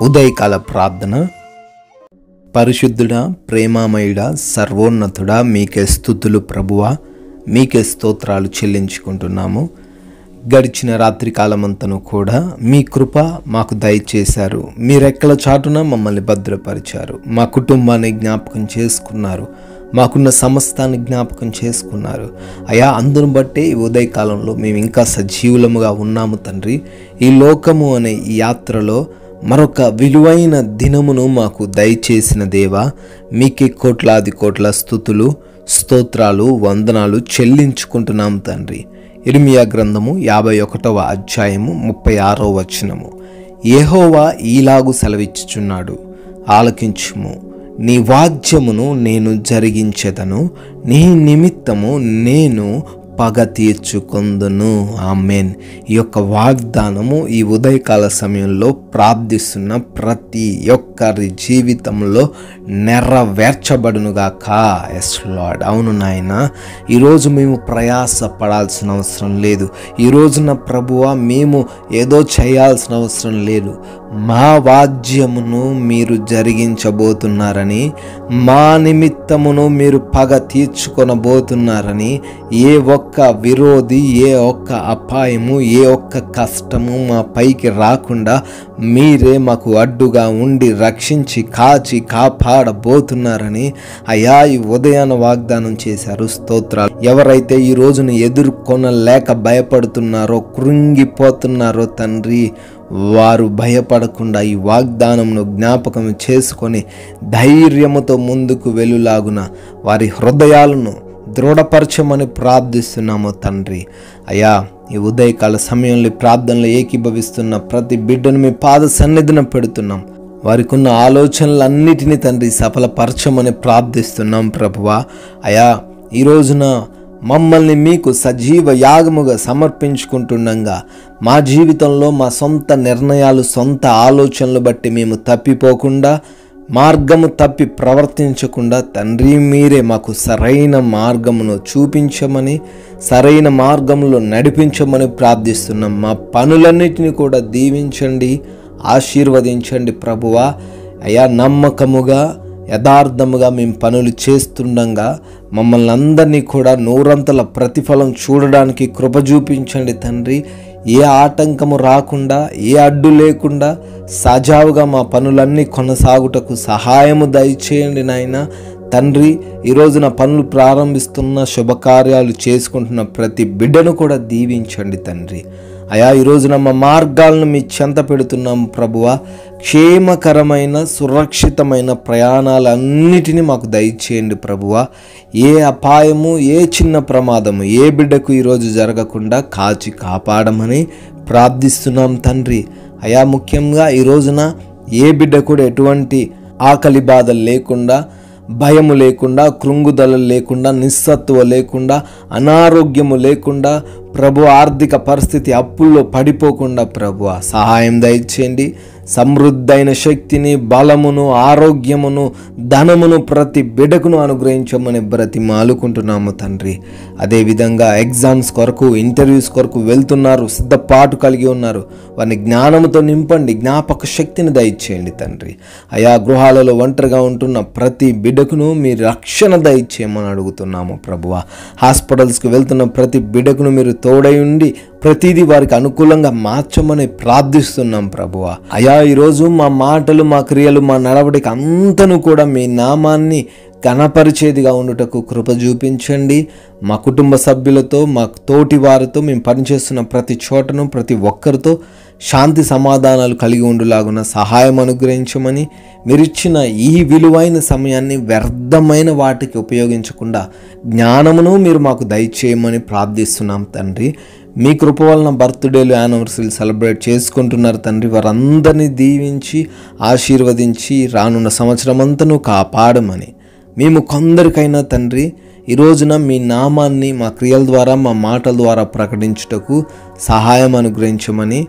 ఉదయకాల ప్రార్థన. పరిశుద్ధుడా, ప్రేమామయుడా, సర్వోన్నతుడా, మీకే స్తుతులు ప్రభువా, మీకే స్తోత్రాలు చెల్లించుకుంటున్నాము. గడిచిన రాత్రి కాలమంతను కూడా మీ కృప మాకు దయచేశారు. మీ రెక్కల చాటున మమ్మల్ని భద్రపరిచారు. మా కుటుంబాన్ని జ్ఞాపకం చేసుకున్నారు. మాకున్న సమస్తాన్ని జ్ఞాపకం చేసుకున్నారు. అయా, అందును బట్టే ఈ ఉదయకాలంలో మేము ఇంకా సజీవులముగా ఉన్నాము తండ్రి. ఈ లోకము అనే ఈ యాత్రలో మరొక విలువైన దినమును మాకు దయచేసిన దేవా, మీకే కోట్లాది కోట్ల స్తుతులు, స్తోత్రాలు, వందనాలు చెల్లించుకుంటున్నాం తండ్రి. ఇర్మియా గ్రంథము 51వ అధ్యాయము 36వ వచనము. యెహోవా ఈలాగు సెలవిచ్చుచున్నాడు, ఆలకించుము, నీ వాద్యమును నేను జరిగించెదను, నీ నిమిత్తము నేను పగ తీర్చుకొందును. ఆమేన్. ఈ యొక్క వాగ్దానము ఈ ఉదయకాల సమయంలో ప్రార్థిస్తున్న ప్రతి ఒక్కరి జీవితంలో నెరవేర్చబడునుగాక. Yes lord. అవును నాయన, ఈరోజు మేము ప్రయాస పడాల్సిన అవసరం లేదు. ఈ రోజున ప్రభువా మేము ఏదో చేయాల్సిన అవసరం లేదు. మా వాద్యమును మీరు జరిగించబోతున్నారని, మా నిమిత్తమును మీరు పగ తీర్చుకొనబోతున్నారని, ఏ ఒక్క విరోధి, ఏ ఒక్క అపాయము, ఏ ఒక్క కష్టము మా పైకి రాకుండా మీరే మాకు అడ్డుగా ఉండి రక్షించి కాచి కాపాడబోతున్నారని అయా ఈ ఉదయాన వాగ్దానం చేశారు. స్తోత్రాలు. ఎవరైతే ఈ రోజును ఎదుర్కొనలేక భయపడుతున్నారో, కృంగిపోతున్నారో తండ్రి, వారు భయపడకుండా ఈ వాగ్దానంను జ్ఞాపకం చేసుకొని ధైర్యముతో ముందుకు వెలులాగున వారి హృదయాలను దృఢపరచమని ప్రార్థిస్తున్నాము తండ్రి. అయా, ఈ ఉదయకాల సమయంలో ప్రార్థనలో ఏకీభవిస్తున్న ప్రతి బిడ్డను మీ పాద సన్నిధిన పెడుతున్నాం. వారికి ఉన్న ఆలోచనలన్నిటినీ తండ్రి సఫలపరచమని ప్రార్థిస్తున్నాం ప్రభువా. అయా, ఈ రోజున మమ్మల్ని మీకు సజీవ యాగముగా సమర్పించుకుంటుండగా మా జీవితంలో మా సొంత నిర్ణయాలు, సొంత ఆలోచనలు బట్టి మేము తప్పిపోకుండా, మార్గము తప్పి ప్రవర్తించకుండా తండ్రి మీరే మాకు సరైన మార్గమును చూపించమని, సరైన మార్గంలో నడిపించమని ప్రార్థిస్తున్నాం. మా పనులన్నిటిని కూడా దీవించండి, ఆశీర్వదించండి ప్రభువా. అయా, నమ్మకముగా యథార్థముగా మేము పనులు చేస్తుండగా మమ్మల్ని అందరినీ కూడా నూరంతల ప్రతిఫలం చూడడానికి కృప చూపించండి తండ్రి. ఏ ఆటంకము రాకుండా, ఏ అడ్డు లేకుండా సజావుగా మా పనులన్నీ కొనసాగుటకు సహాయము దయచేయండి నాయన తండ్రి. ఈరోజున పనులు ప్రారంభిస్తున్న, శుభకార్యాలు చేసుకుంటున్న ప్రతి బిడ్డను కూడా దీవించండి తండ్రి. అయా, ఈరోజున మా మార్గాలను మీ చెంత పెడుతున్నాం ప్రభువా. క్షేమకరమైన, సురక్షితమైన ప్రయాణాలన్నిటినీ మాకు దయచేయండి ప్రభువా. ఏ అపాయము, ఏ చిన్న ప్రమాదము ఏ బిడ్డకు ఈరోజు జరగకుండా కాచి కాపాడమని ప్రార్థిస్తున్నాం తండ్రి. అయా, ముఖ్యంగా ఈ రోజున ఏ బిడ్డ కూడా ఎటువంటి ఆకలి బాధలు లేకుండా, భయము లేకుండా, కృంగుదల లేకుండా, నిస్సత్తువ లేకుండా, అనారోగ్యము లేకుండా ప్రభు, ఆర్థిక పరిస్థితి అప్పుల్లో పడిపోకుండా ప్రభు సహాయం దయచేయండి. సమృద్ధైన శక్తిని, బలమును, ఆరోగ్యమును, ధనమును ప్రతి బిడ్డకును అనుగ్రహించమని బ్రతిమాలుకుంటున్నాము తండ్రి. అదేవిధంగా ఎగ్జామ్స్ కొరకు, ఇంటర్వ్యూస్ కొరకు వెళ్తున్నారు, సిద్ధపాటు కలిగి ఉన్నారు. వారిని జ్ఞానముతో నింపండి, జ్ఞాపక శక్తిని దయచేయండి తండ్రి. అయా, గృహాలలో ఒంటరిగా ఉంటున్న ప్రతి బిడ్డకును మీ రక్షణ దయచేయమని అడుగుతున్నాము ప్రభువా. హాస్పిటల్స్కి వెళ్తున్న ప్రతి బిడ్డకును మీరు తోడై ఉండి ప్రతిదీ వారికి అనుకూలంగా మార్చమని ప్రార్థిస్తున్నాం ప్రభువా. అయా, ఈరోజు మా మాటలు, మా క్రియలు, మా నడవడిక అంతను కూడా మీ నామాన్ని ఘనపరిచేదిగా ఉండుటకు కృప చూపించండి. మా కుటుంబ సభ్యులతో, మా తోటి వారితో, మేము పనిచేస్తున్న ప్రతి చోటను, ప్రతి ఒక్కరితో శాంతి సమాధానాలు కలిగి ఉండులాగున సహాయం అనుగ్రహించమని, మీరిచ్చిన ఈ విలువైన సమయాన్ని వ్యర్థమైన వాటికి ఉపయోగించకుండా జ్ఞానమును మీరు మాకు దయచేయమని ప్రార్థిస్తున్నాం తండ్రి. మీ కృప వలన బర్త్డేలు, యానివర్సరీలు సెలబ్రేట్ చేసుకుంటున్నారు తండ్రి. వారందరినీ దీవించి ఆశీర్వదించి రానున్న సంవత్సరం అంతను కాపాడమని, మేము కొందరికైనా తండ్రి ఈ రోజున మీ నామాన్ని మా క్రియల ద్వారా, మా మాటల ద్వారా ప్రకటించుటకు సహాయం అనుగ్రహించమని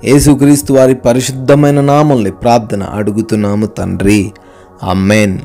యేసుక్రీస్తు వారి పరిశుద్ధమైన నామంలో ప్రార్థన అడుగుతున్నాము తండ్రి. ఆమేన్.